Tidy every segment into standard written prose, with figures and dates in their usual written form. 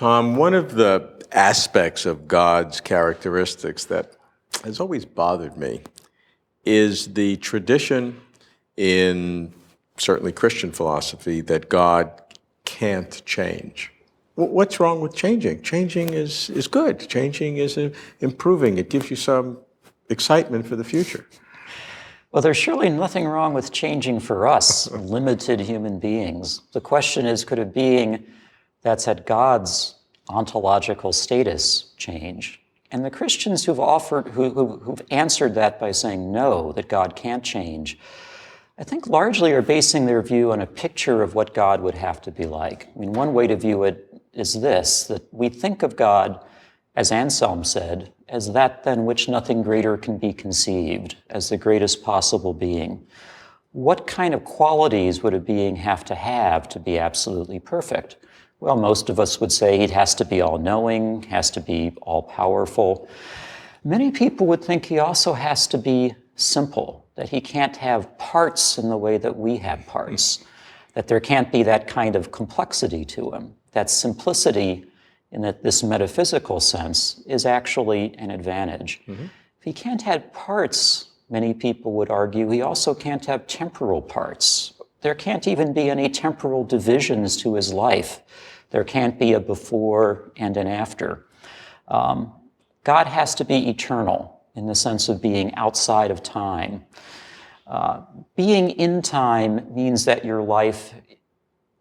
Tom, one of the aspects of God's characteristics that has always bothered me is the tradition in certainly Christian philosophy that God can't change. What's wrong with changing? Changing is good. Changing is improving. It gives you some excitement for the future. Well, there's surely nothing wrong with changing for us, limited human beings. The question is, could a being that's at God's ontological status change? And the Christians who've answered that by saying no, that God can't change, I think largely are basing their view on a picture of what God would have to be like. I mean, one way to view it is this, that we think of God, as Anselm said, as that than which nothing greater can be conceived, as the greatest possible being. What kind of qualities would a being have to be absolutely perfect? Well, most of us would say he has to be all-knowing, has to be all-powerful. Many people would think he also has to be simple, that he can't have parts in the way that we have parts, that there can't be that kind of complexity to him, that simplicity in this metaphysical sense is actually an advantage. Mm-hmm. If he can't have parts, many people would argue, he also can't have temporal parts. There can't even be any temporal divisions to his life. There can't be a before and an after. God has to be eternal in the sense of being outside of time. Being in time means that your life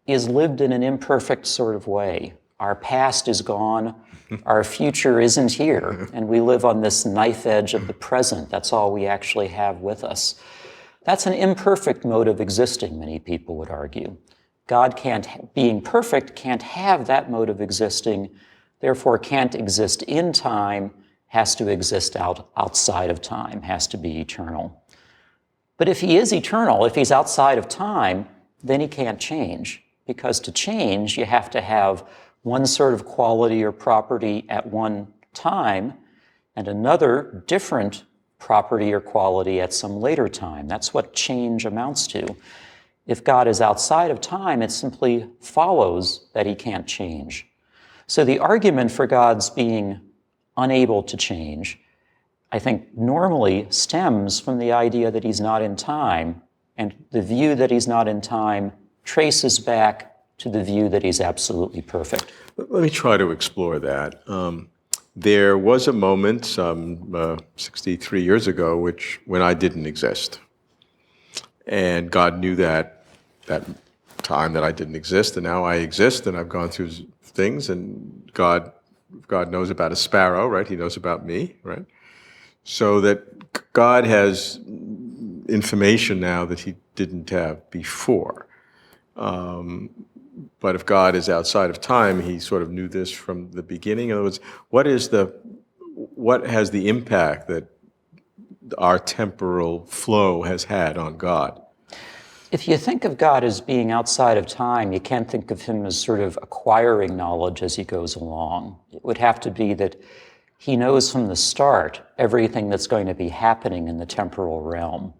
is lived in an imperfect sort of way. Our past is gone, our future isn't here, and we live on this knife edge of the present. That's all we actually have with us. That's an imperfect mode of existing, many people would argue. God being perfect, can't have that mode of existing, therefore can't exist in time, has to exist outside of time, has to be eternal. But if he is eternal, if he's outside of time, then he can't change. Because to change, you have to have one sort of quality or property at one time and another different property or quality at some later time. That's what change amounts to. If God is outside of time, it simply follows that he can't change. So the argument for God's being unable to change, I think, normally stems from the idea that he's not in time, and the view that he's not in time traces back to the view that he's absolutely perfect. Let me try to explore that. There was a moment some 63 years ago when I didn't exist. And God knew that time that I didn't exist, and now I exist, and I've gone through things, and God knows about a sparrow, right? He knows about me, right? So that God has information now that he didn't have before. But if God is outside of time, he sort of knew this from the beginning. In other words, what has the impact that our temporal flow has had on God? If you think of God as being outside of time, you can't think of him as sort of acquiring knowledge as he goes along. It would have to be that he knows from the start everything that's going to be happening in the temporal realm.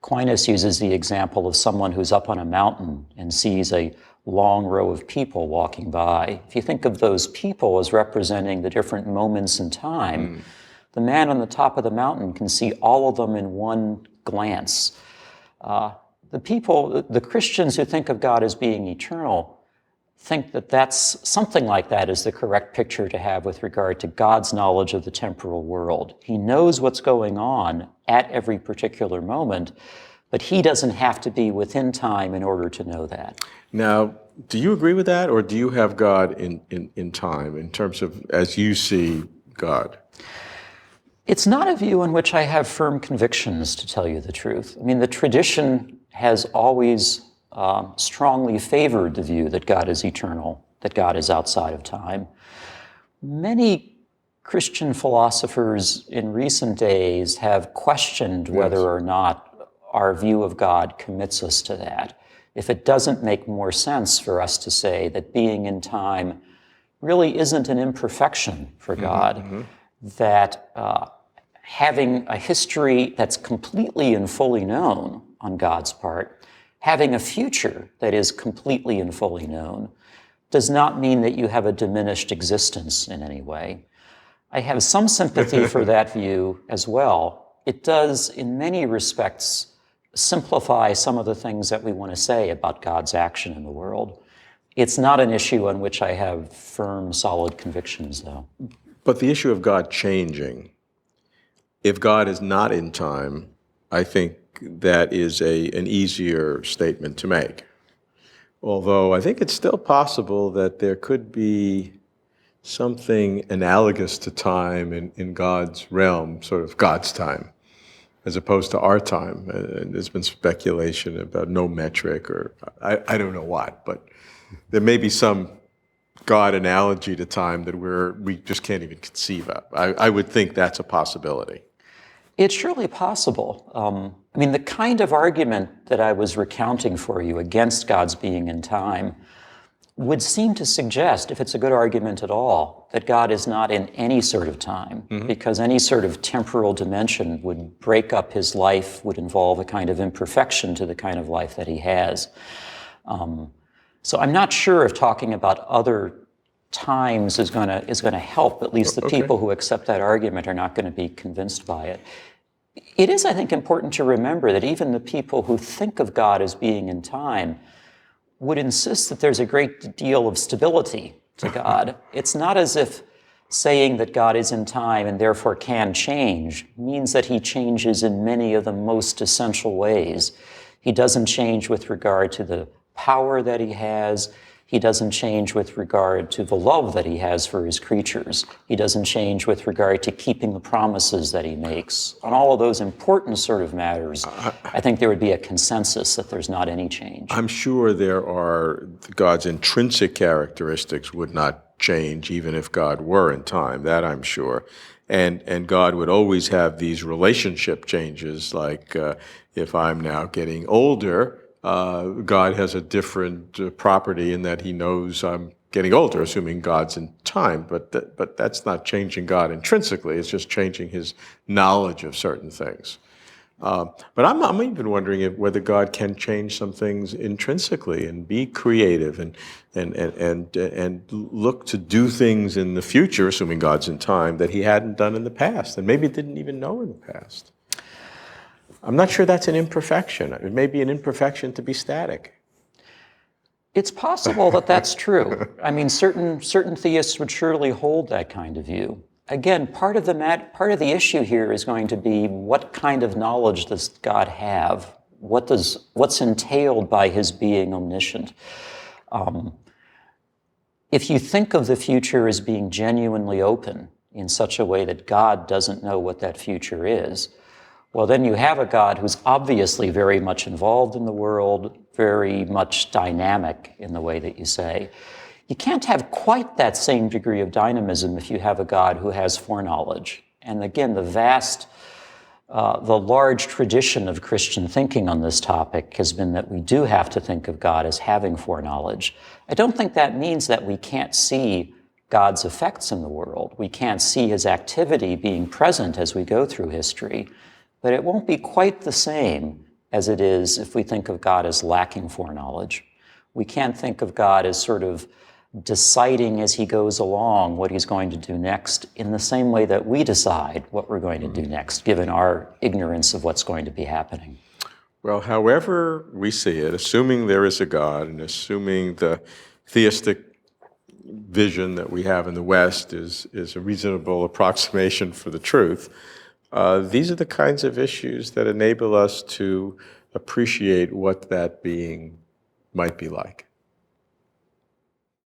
Aquinas uses the example of someone who's up on a mountain and sees a long row of people walking by. If you think of those people as representing the different moments in time, the man on the top of the mountain can see all of them in one glance. The Christians who think of God as being eternal think that that's something like that is the correct picture to have with regard to God's knowledge of the temporal world. He knows what's going on at every particular moment, but he doesn't have to be within time in order to know that. Now, do you agree with that, or do you have God in time, in terms of as you see God? It's not a view in which I have firm convictions, to tell you the truth. I mean, the tradition has always strongly favored the view that God is eternal, that God is outside of time. Many Christian philosophers in recent days have questioned whether or not our view of God commits us to that. If it doesn't make more sense for us to say that being in time really isn't an imperfection for God, that having a history that's completely and fully known on God's part, having a future that is completely and fully known, does not mean that you have a diminished existence in any way. I have some sympathy for that view as well. It does, in many respects, simplify some of the things that we want to say about God's action in the world. It's not an issue on which I have firm, solid convictions, though. But the issue of God changing, if God is not in time, I think that is an easier statement to make. Although I think it's still possible that there could be something analogous to time in God's realm, sort of God's time, as opposed to our time. There's been speculation about no metric or I don't know what, but there may be some God analogy to time that we just can't even conceive of. I would think that's a possibility. It's surely possible. I mean, the kind of argument that I was recounting for you against God's being in time would seem to suggest, if it's a good argument at all, that God is not in any sort of time, because any sort of temporal dimension would break up his life, would involve a kind of imperfection to the kind of life that he has. So I'm not sure if talking about other times is going to help. At least the people who accept that argument are not going to be convinced by it. It is, I think, important to remember that even the people who think of God as being in time would insist that there's a great deal of stability to God. It's not as if saying that God is in time and therefore can change means that he changes in many of the most essential ways. He doesn't change with regard to the power that he has. He doesn't change with regard to the love that he has for his creatures. He doesn't change with regard to keeping the promises that he makes. On all of those important sort of matters, I think there would be a consensus that there's not any change. I'm sure there are God's intrinsic characteristics would not change even if God were in time. That I'm sure. And God would always have these relationship changes, like if I'm now getting older, God has a different property in that he knows I'm getting older, assuming God's in time, but that's not changing God intrinsically, it's just changing his knowledge of certain things. But I'm even wondering whether God can change some things intrinsically and be creative and look to do things in the future, assuming God's in time, that he hadn't done in the past, and maybe didn't even know in the past. I'm not sure that's an imperfection. It may be an imperfection to be static. It's possible that that's true. I mean, certain theists would surely hold that kind of view. Again, part of the issue here is going to be what kind of knowledge does God have? What's entailed by his being omniscient? If you think of the future as being genuinely open in such a way that God doesn't know what that future is, well, then you have a God who's obviously very much involved in the world, very much dynamic in the way that you say. You can't have quite that same degree of dynamism if you have a God who has foreknowledge. And again, the large tradition of Christian thinking on this topic has been that we do have to think of God as having foreknowledge. I don't think that means that we can't see God's effects in the world. We can't see his activity being present as we go through history. But it won't be quite the same as it is if we think of God as lacking foreknowledge. We can't think of God as sort of deciding as he goes along what he's going to do next in the same way that we decide what we're going to do next, given our ignorance of what's going to be happening. Well, however we see it, assuming there is a God and assuming the theistic vision that we have in the West is a reasonable approximation for the truth, these are the kinds of issues that enable us to appreciate what that being might be like.